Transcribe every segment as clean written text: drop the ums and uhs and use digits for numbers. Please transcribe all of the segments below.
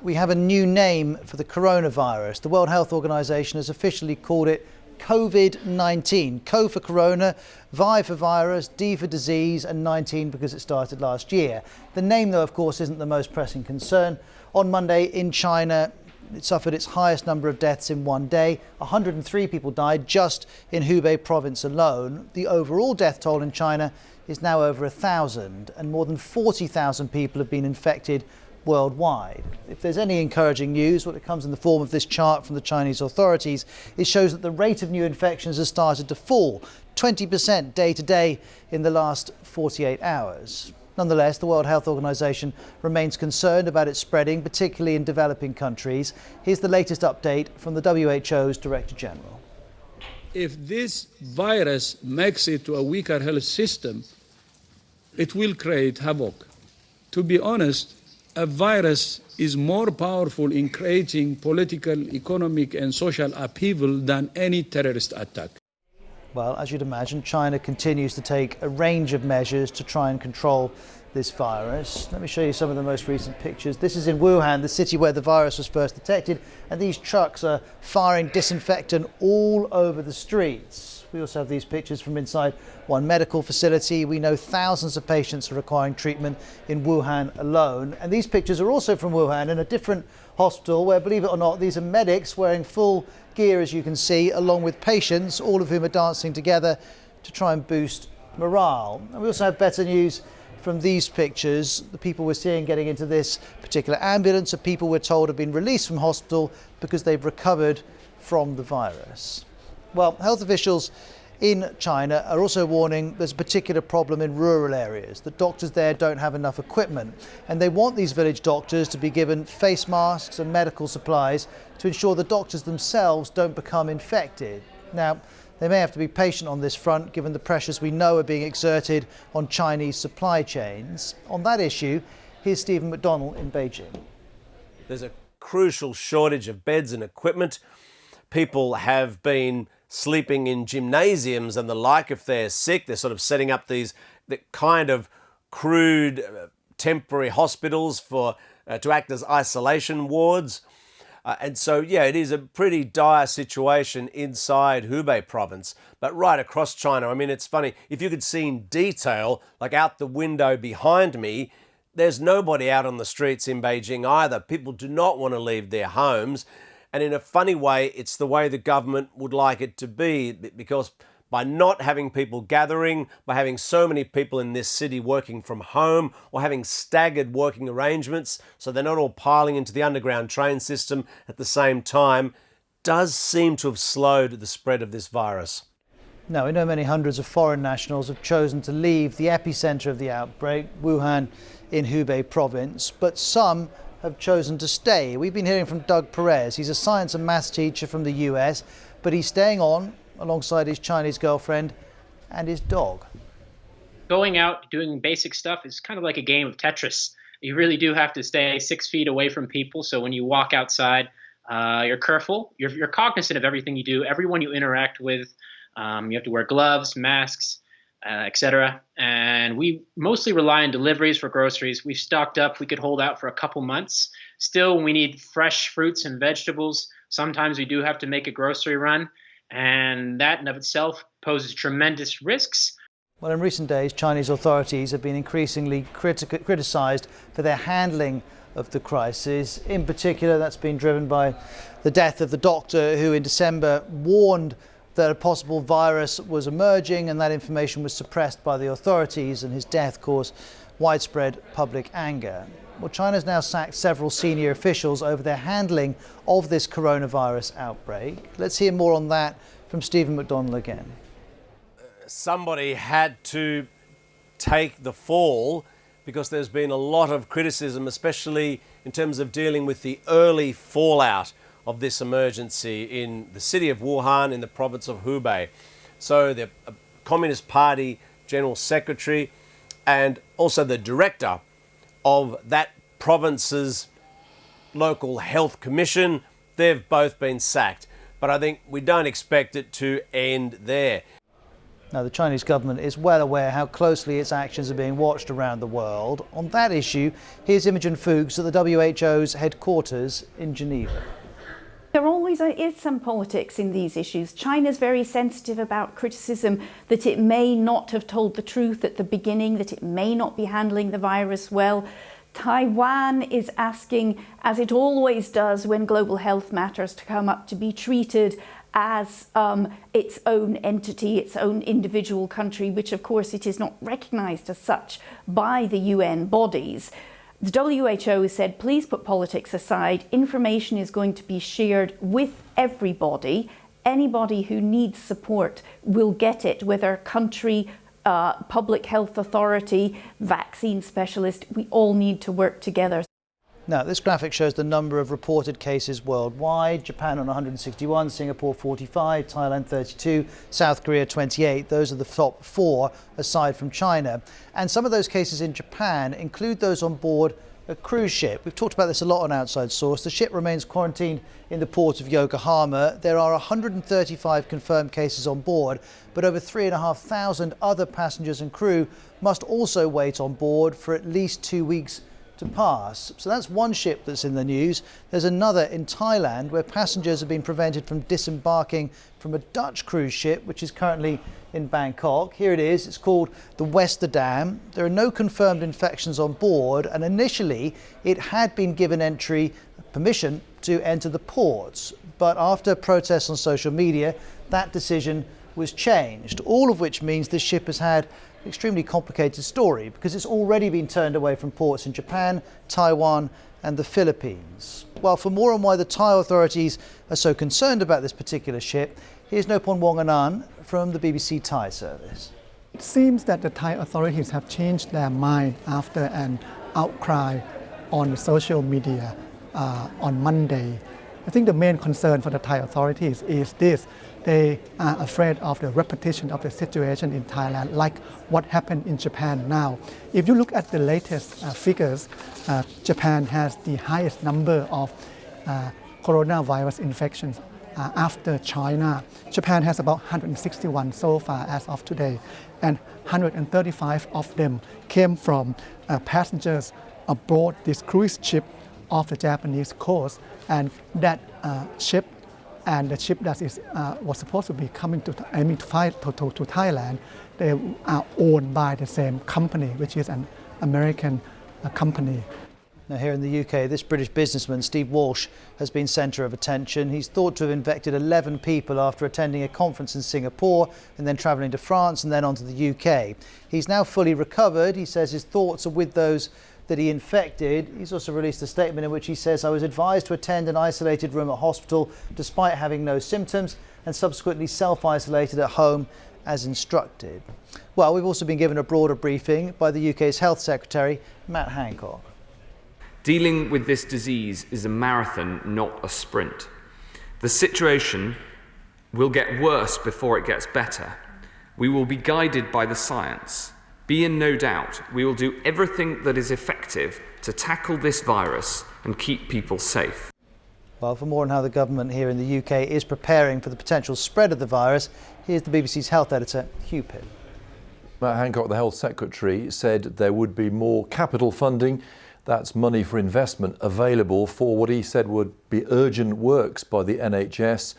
we have a new name for the coronavirus. The World Health Organization has officially called it Covid-19. Co for corona, Vi for virus, D for disease, and 19 because it started last year. The name, though, of course, isn't the most pressing concern. On Monday in China, it suffered its highest number of deaths in one day. 103 people died just in Hubei province alone. The overall death toll in China is now over 1,000, and more than 40,000 people have been infected worldwide. If there's any encouraging news, what it comes in the form of this chart from the Chinese authorities, it shows that the rate of new infections has started to fall 20% day to day in the last 48 hours. Nonetheless, the World Health Organization remains concerned about its spreading, particularly in developing countries. Here's the latest update from the WHO's Director General. If this virus makes it to a weaker health system, it will create havoc. To be honest, a virus is more powerful in creating political, economic and social upheaval than any terrorist attack. Well, as you'd imagine, China continues to take a range of measures to try and control this virus. Let me show you some of the most recent pictures. This is in Wuhan, the city where the virus was first detected, and these trucks are firing disinfectant all over the streets. We also have these pictures from inside one medical facility. We know thousands of patients are requiring treatment in Wuhan alone. And these pictures are also from Wuhan in a different hospital where, believe it or not, these are medics wearing full gear, as you can see, along with patients, all of whom are dancing together to try and boost morale. And we also have better news from these pictures. The people we're seeing getting into this particular ambulance are people we're told have been released from hospital because they've recovered from the virus. Well, health officials in China are also warning there's a particular problem in rural areas. The doctors there don't have enough equipment, and they want these village doctors to be given face masks and medical supplies to ensure the doctors themselves don't become infected. Now, they may have to be patient on this front, given the pressures we know are being exerted on Chinese supply chains. On that issue, here's Stephen McDonnell in Beijing. There's a crucial shortage of beds and equipment. People have been sleeping in gymnasiums and the like if they're sick. They're sort of setting up these kind of crude temporary hospitals for to act as isolation wards. And so, yeah, it is a pretty dire situation inside Hubei province, but right across China. I mean, it's funny, if you could see in detail, like out the window behind me, there's nobody out on the streets in Beijing either. People do not want to leave their homes. And in a funny way, it's the way the government would like it to be, because by not having people gathering, by having so many people in this city working from home or having staggered working arrangements so they're not all piling into the underground train system at the same time, does seem to have slowed the spread of this virus. Now, we know many hundreds of foreign nationals have chosen to leave the epicenter of the outbreak, Wuhan in Hubei province, but some have chosen to stay. We've been hearing from Doug Perez. He's a science and maths teacher from the US, but he's staying on alongside his Chinese girlfriend and his dog. Going out, doing basic stuff is kind of like a game of Tetris. You really do have to stay 6 feet away from people. So when you walk outside, you're careful. You're cognizant of everything you do, everyone you interact with. You have to wear gloves, masks, etc. And we mostly rely on deliveries for groceries. We've stocked up. We could hold out for a couple months. Still, when we need fresh fruits and vegetables, sometimes we do have to make a grocery run. And that in of itself poses tremendous risks. Well, in recent days, Chinese authorities have been increasingly criticized for their handling of the crisis. In particular, that's been driven by the death of the doctor who in December warned that a possible virus was emerging, and that information was suppressed by the authorities, and his death caused widespread public anger. Well, China's now sacked several senior officials over their handling of this coronavirus outbreak. Let's hear more on that from Stephen McDonnell again. Somebody had to take the fall because there's been a lot of criticism, especially in terms of dealing with the early fallout of this emergency in the city of Wuhan in the province of Hubei. So the Communist Party General Secretary and also the director of that province's local health commission, they've both been sacked. But I think we don't expect it to end there. Now, the Chinese government is well aware how closely its actions are being watched around the world. On that issue, here's Imogen Fuchs at the WHO's headquarters in Geneva. There always is some politics in these issues. China's very sensitive about criticism that it may not have told the truth at the beginning, that it may not be handling the virus well. Taiwan is asking, as it always does when global health matters come up, to be treated as its own entity, its own individual country, which of course it is not recognised as such by the UN bodies. The WHO has said, please put politics aside. Information is going to be shared with everybody. Anybody who needs support will get it, whether country, public health authority, vaccine specialist. We all need to work together. Now, this graphic shows the number of reported cases worldwide. Japan on 161, Singapore 45, Thailand 32, South Korea 28. Those are the top 4 aside from China. And some of those cases in Japan include those on board a cruise ship. We've talked about this a lot on Outside Source. The ship remains quarantined in the port of Yokohama. There are 135 confirmed cases on board, but over 3,500 other passengers and crew must also wait on board for at least 2 weeks to pass. So that's one ship that's in the news. There's another in Thailand where passengers have been prevented from disembarking from a Dutch cruise ship, which is currently in Bangkok. Here it is. It's called the Westerdam. There are no confirmed infections on board, and initially it had been given permission to enter the ports. But after protests on social media, that decision was changed, all of which means this ship has had an extremely complicated story because it's already been turned away from ports in Japan, Taiwan and the Philippines. Well, for more on why the Thai authorities are so concerned about this particular ship, here's Nopon Wonganan from the BBC Thai service. It seems that the Thai authorities have changed their mind after an outcry on social media on Monday. I think the main concern for the Thai authorities is this. They are afraid of the repetition of the situation in Thailand, like what happened in Japan now. If you look at the latest figures, Japan has the highest number of coronavirus infections after China. Japan has about 161 so far as of today, and 135 of them came from passengers aboard this cruise ship off the Japanese coast, and that ship and the ship that was supposed to be coming to Thailand, they are owned by the same company, which is an American company. Now, here in the UK, this British businessman, Steve Walsh, has been centre of attention. He's thought to have infected 11 people after attending a conference in Singapore and then travelling to France and then on to the UK. He's now fully recovered. He says his thoughts are with those that he infected. He's also released a statement in which he says, "I was advised to attend an isolated room at hospital despite having no symptoms and subsequently self-isolated at home as instructed." Well, we've also been given a broader briefing by the UK's Health Secretary, Matt Hancock. Dealing with this disease is a marathon, not a sprint. The situation will get worse before it gets better. We will be guided by the science. Be in no doubt, we will do everything that is effective to tackle this virus and keep people safe. Well, for more on how the government here in the UK is preparing for the potential spread of the virus, here's the BBC's health editor, Hugh Pitt. Matt Hancock, the Health Secretary, said there would be more capital funding. That's money for investment available for what he said would be urgent works by the NHS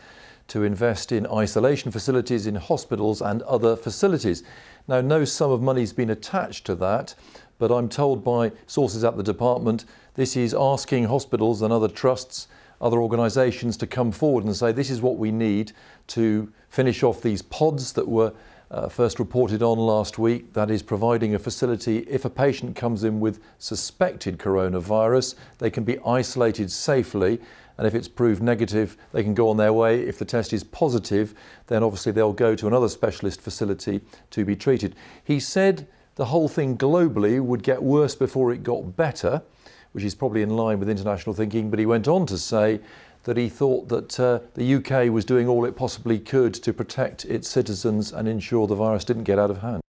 to invest in isolation facilities in hospitals and other facilities. Now, no sum of money has been attached to that, but I'm told by sources at the department this is asking hospitals and other trusts, other organisations to come forward and say this is what we need to finish off these pods that were first reported on last week. That is providing a facility if a patient comes in with suspected coronavirus, they can be isolated safely, and if it's proved negative, they can go on their way. If the test is positive, then obviously they'll go to another specialist facility to be treated. He said the whole thing globally would get worse before it got better, which is probably in line with international thinking, but he went on to say that he thought that the UK was doing all it possibly could to protect its citizens and ensure the virus didn't get out of hand.